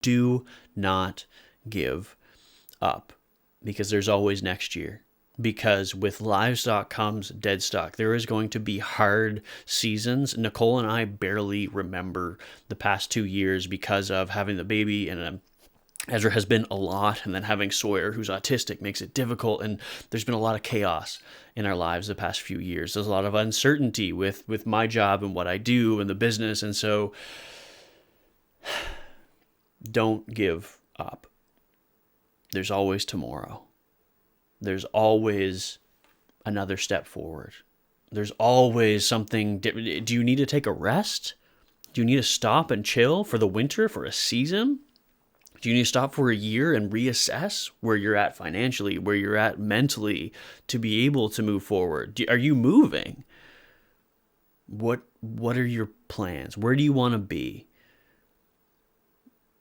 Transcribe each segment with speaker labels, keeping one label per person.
Speaker 1: Do not give up, because there's always next year. Because with livestock comes dead stock. There is going to be hard seasons. Nicole and I barely remember the past 2 years because of having the baby, and Ezra has been a lot, and then having Sawyer, who's autistic, makes it difficult. And there's been a lot of chaos in our lives the past few years. There's a lot of uncertainty with my job and what I do and the business. And so don't give up. There's always tomorrow. There's always another step forward. There's always something different. Do you need to take a rest? Do you need to stop and chill for the winter, for a season? Do you need to stop for a year and reassess where you're at financially, where you're at mentally, to be able to move forward? Are you moving? What are your plans? Where do you want to be?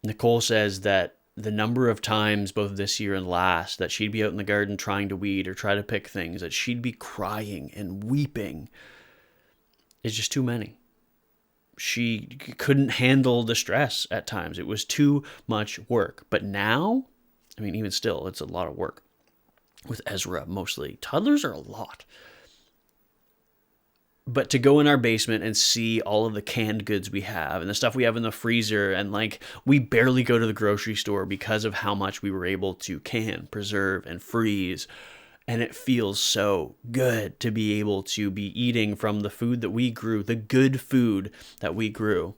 Speaker 1: Nicole says that the number of times, both this year and last, that she'd be out in the garden trying to weed or try to pick things, that she'd be crying and weeping, is just too many. She couldn't handle the stress at times. It was too much work. But now, I mean, even still, it's a lot of work. With Ezra, mostly. Toddlers are a lot. But to go in our basement and see all of the canned goods we have and the stuff we have in the freezer, and like, we barely go to the grocery store because of how much we were able to can, preserve, and freeze. And it feels so good to be able to be eating from the food that we grew, the good food that we grew,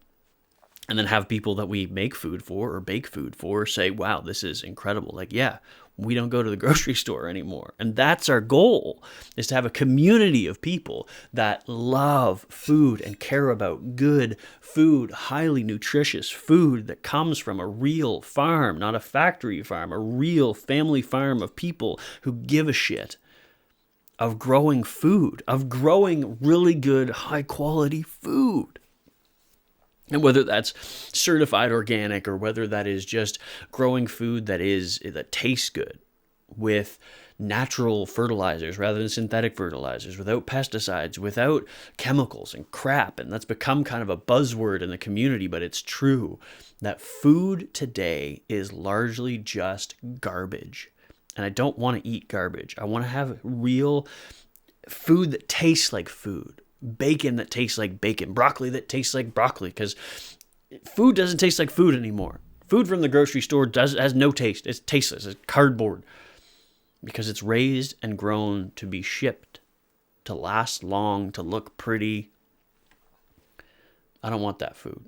Speaker 1: and then have people that we make food for or bake food for say, wow, this is incredible. Like, yeah, we don't go to the grocery store anymore. And that's our goal, is to have a community of people that love food and care about good food, highly nutritious food that comes from a real farm, not a factory farm, a real family farm of people who give a shit, of growing food, of growing really good, high quality food. And whether that's certified organic or whether that is just growing food that tastes good with natural fertilizers rather than synthetic fertilizers, without pesticides, without chemicals and crap. And that's become kind of a buzzword in the community, but it's true that food today is largely just garbage. And I don't want to eat garbage. I want to have real food that tastes like food. Bacon that tastes like bacon, broccoli that tastes like broccoli, because food doesn't taste like food anymore. Food from the grocery store has no taste. It's tasteless. It's cardboard, because it's raised and grown to be shipped, to last long, to look pretty. I don't want that food.